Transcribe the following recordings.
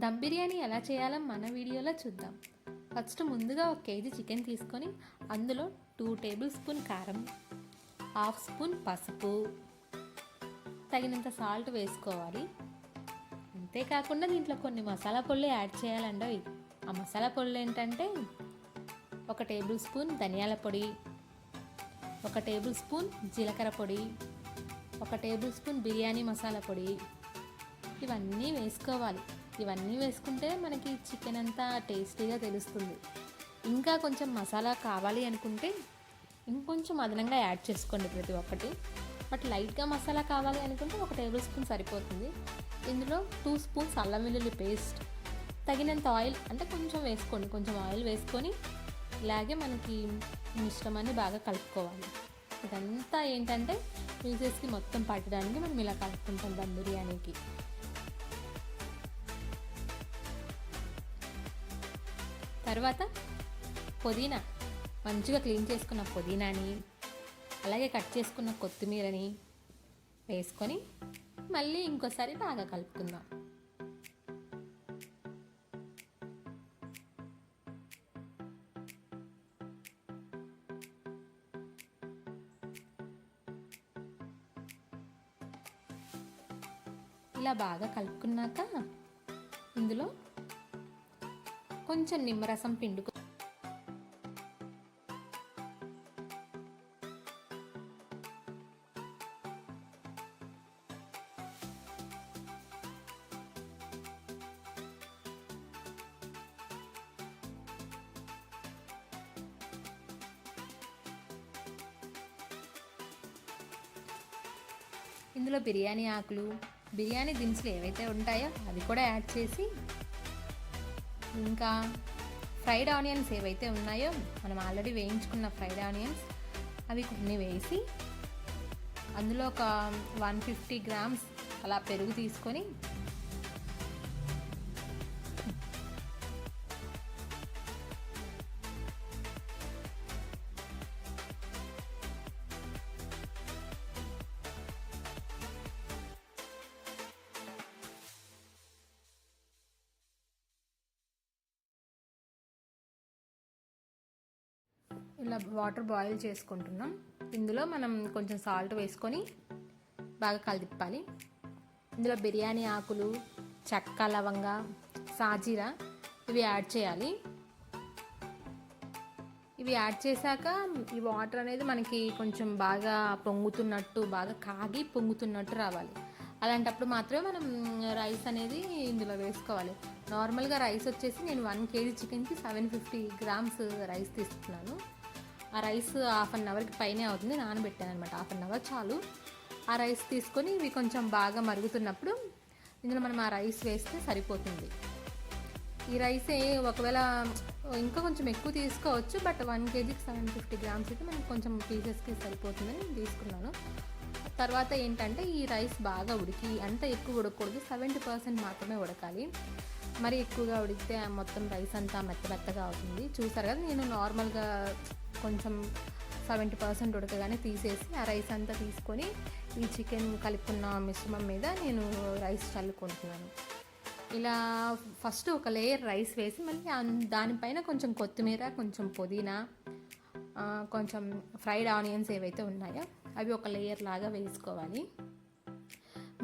దమ్ బిర్యానీ ఎలా చేయాలో మన వీడియోలో చూద్దాం. ఫస్ట్ ముందుగా 1 కేజీ చికెన్ తీసుకొని అందులో 2 టేబుల్ స్పూన్ కారం, హాఫ్ స్పూన్ పసుపు, తగినంత సాల్ట్ వేసుకోవాలి. అంతేకాకుండా దీంట్లో కొన్ని మసాలా పొళ్ళు యాడ్ చేయాలండి. ఆ మసాలా పొళ్ళు ఏంటంటే 1 టేబుల్ స్పూన్ ధనియాల పొడి, 1 టేబుల్ స్పూన్ జీలకర్ర పొడి, 1 టేబుల్ స్పూన్ బిర్యానీ మసాలా పొడి, ఇవన్నీ వేసుకోవాలి. ఇవన్నీ వేసుకుంటే మనకి చికెన్ అంతా టేస్టీగా తెలుస్తుంది. ఇంకా కొంచెం మసాలా కావాలి అనుకుంటే ఇంకొంచెం అదనంగా యాడ్ చేసుకోండి ప్రతి ఒక్కటి. బట్ లైట్గా మసాలా కావాలి అనుకుంటే 1 టేబుల్ స్పూన్ సరిపోతుంది. ఇందులో 2 స్పూన్స్ అల్లం వెల్లుల్లి పేస్ట్, తగినంత ఆయిల్ అంటే కొంచెం వేసుకోండి, కొంచెం ఆయిల్ వేసుకొని ఇలాగే మనకి మిశ్రమాన్ని బాగా కలుపుకోవాలి. ఇదంతా ఏంటంటే పీసెస్కి మొత్తం పట్టడానికి మనం ఇలా కలుపుకుంటాం దమ్ బిర్యానీకి. తర్వాత పుదీనా, మంచిగా క్లీన్ చేసుకున్న పుదీనాని, అలాగే కట్ చేసుకున్న కొత్తిమీరని వేసుకొని మళ్ళీ ఇంకోసారి బాగా కలుపుకుందాం. ఇలా బాగా కలుపుకున్నాక ఇందులో కొంచెం నిమ్మరసం పిండుకు ఇందులో బిర్యానీ ఆకులు, బిర్యానీ దినుసులు ఏవైతే ఉంటాయో అవి కూడా యాడ్ చేసి, ఇంకా ఫ్రైడ్ ఆనియన్స్ ఏవైతే ఉన్నాయో మనం ఆల్రెడీ వేయించుకున్న ఫ్రైడ్ ఆనియన్స్ అవి కొన్ని వేసి, అందులో ఒక 150 గ్రామ్స్ అలా పెరుగు తీసుకొని ఇలా వాటర్ బాయిల్ చేసుకుంటున్నాం. ఇందులో మనం కొంచెం సాల్ట్ వేసుకొని బాగా కలిపాలి. ఇందులో బిర్యానీ ఆకులు, చెక్క, లవంగ, సాజీరా ఇవి యాడ్ చేయాలి. ఇవి యాడ్ చేశాక ఈ వాటర్ అనేది మనకి కొంచెం బాగా పొంగుతున్నట్టు, బాగా కాగి పొంగుతున్నట్టు రావాలి. అలాంటప్పుడు మాత్రమే మనం రైస్ అనేది ఇందులో వేసుకోవాలి. నార్మల్గా రైస్ వచ్చేసి నేను 1 కేజీ చికెన్కి 750 గ్రామ్స్ రైస్ తీసుకున్నాను. ఆ రైస్ హాఫ్ అన్ అవర్కి పైనే అవుతుంది, నానబెట్టాను అనమాట. హాఫ్ అన్ అవర్ చాలు. ఆ రైస్ తీసుకొని ఇవి కొంచెం బాగా మరుగుతున్నప్పుడు ఇందులో మనం ఆ రైస్ వేస్తే సరిపోతుంది. ఈ రైస్ ఒకవేళ ఇంకా కొంచెం ఎక్కువ తీసుకోవచ్చు, బట్ 1 కేజీకి 750 గ్రామ్స్ అయితే మనకి కొంచెం పీసెస్కి సరిపోతుందని నేను తీసుకున్నాను. తర్వాత ఏంటంటే ఈ రైస్ బాగా ఉడికి, అంత ఎక్కువ ఉడకకూడదు, 70% మాత్రమే ఉడకాలి. మరి ఎక్కువగా ఉడికితే మొత్తం రైస్ అంతా మెత్తగా అవుతుంది. చూసారు కదా, నేను నార్మల్గా కొంచెం 70% ఉడకగానే తీసేసి ఆ రైస్ అంతా తీసుకొని ఈ చికెన్ కలుపుకున్న మిశ్రమం మీద నేను రైస్ చల్లుకుంటున్నాను. ఇలా ఫస్ట్ ఒక లేయర్ రైస్ వేసి మళ్ళీ దానిపైన కొంచెం కొత్తిమీర, కొంచెం పుదీనా, కొంచెం ఫ్రైడ్ ఆనియన్స్ ఏవైతే ఉన్నాయో అవి ఒక లేయర్ లాగా వేసుకోవాలి.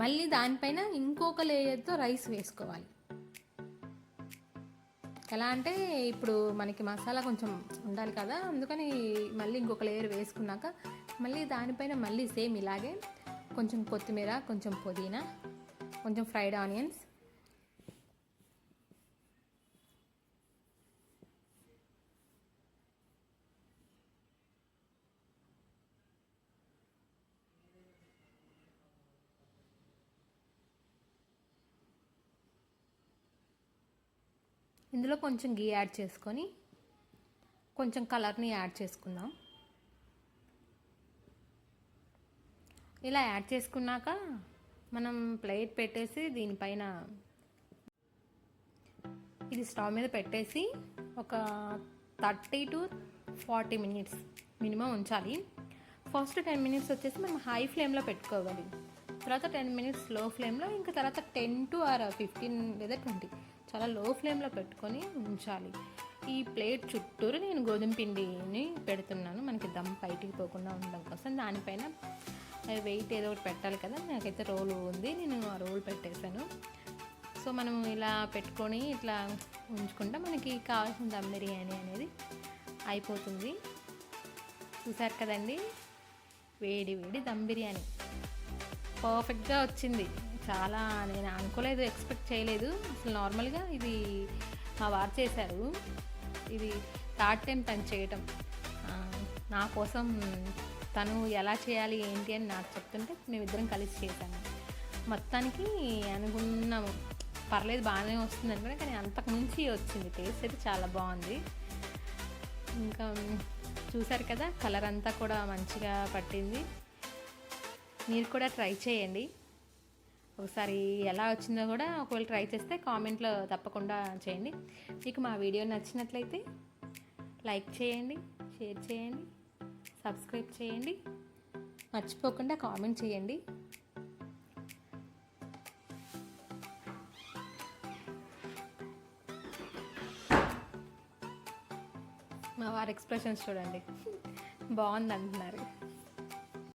మళ్ళీ దానిపైన ఇంకొక లేయర్తో రైస్ వేసుకోవాలి. ఎలా అంటే ఇప్పుడు మనకి మసాలా కొంచెం ఉండాలి కదా, అందుకని మళ్ళీ ఇంకొక లేయర్ వేసుకున్నాక మళ్ళీ దానిపైన మళ్ళీ సేమ్ ఇలాగే కొంచెం కొత్తిమీర, కొంచెం పుదీనా, కొంచెం ఫ్రైడ్ ఆనియన్స్, ఇందులో కొంచెం గీ యాడ్ చేసుకొని కొంచెం కలర్ని యాడ్ చేసుకుందాం. ఇలా యాడ్ చేసుకున్నాక మనం ప్లేట్ పెట్టేసి దీనిపైన ఇది స్టవ్ మీద పెట్టేసి ఒక 30 to 40 మినిట్స్ మినిమం ఉంచాలి. ఫస్ట్ 10 మినిట్స్ వచ్చేసి మనం హై ఫ్లేమ్లో పెట్టుకోవాలి. తర్వాత 10 మినిట్స్ లో ఫ్లేమ్లో, ఇంకా తర్వాత 10 to 15 లేదా 20 చాలా లో ఫ్లేమ్లో పెట్టుకొని ఉంచాలి. ఈ ప్లేట్ చుట్టూరు నేను గోధుమ పిండిని పెడుతున్నాను, మనకి దమ్ బయటికి పోకుండా ఉండడం కోసం. దానిపైన వెయిట్ ఏదో ఒకటి పెట్టాలి కదా, నాకైతే రోలు ఉంది, నేను ఆ రోల్ పెట్టేశాను. సో మనం ఇలా పెట్టుకొని ఇట్లా ఉంచుకుంటే మనకి కావాల్సిన దమ్ బిర్యానీ అనేది అయిపోతుంది. చూసారు కదండి, వేడి వేడి దమ్ బిర్యానీ పర్ఫెక్ట్గా వచ్చింది. చాలా నేను అనుకోలేదు, ఎక్స్పెక్ట్ చేయలేదు అసలు. నార్మల్గా ఇది మా వారు చేశారు, ఇది థర్డ్ టైం తను చేయటం. నా కోసం తను ఎలా చేయాలి ఏంటి అని నాకు చెప్తుంటే మేమిద్దరం కలిసి చేశాము. మొత్తానికి అనుకున్నాము పర్లేదు బాగానే వస్తుంది అంటే, కానీ అంతకుమించి వచ్చింది. టేస్ట్ అయితే చాలా బాగుంది. ఇంకా చూసారు కదా, కలర్ అంతా కూడా మంచిగా పట్టింది. మీరు కూడా ట్రై చేయండి ఒకసారి, ఎలా వచ్చిందో కూడా ఒకవేళ ట్రై చేస్తే కామెంట్లో తప్పకుండా చేయండి. మీకు మా వీడియో నచ్చినట్లయితే లైక్ చేయండి, షేర్ చేయండి, సబ్స్క్రైబ్ చేయండి, మర్చిపోకుండా కామెంట్ చేయండి. మా వారి ఎక్స్ప్రెషన్స్ చూడండి, బాగుంది అంటున్నారు.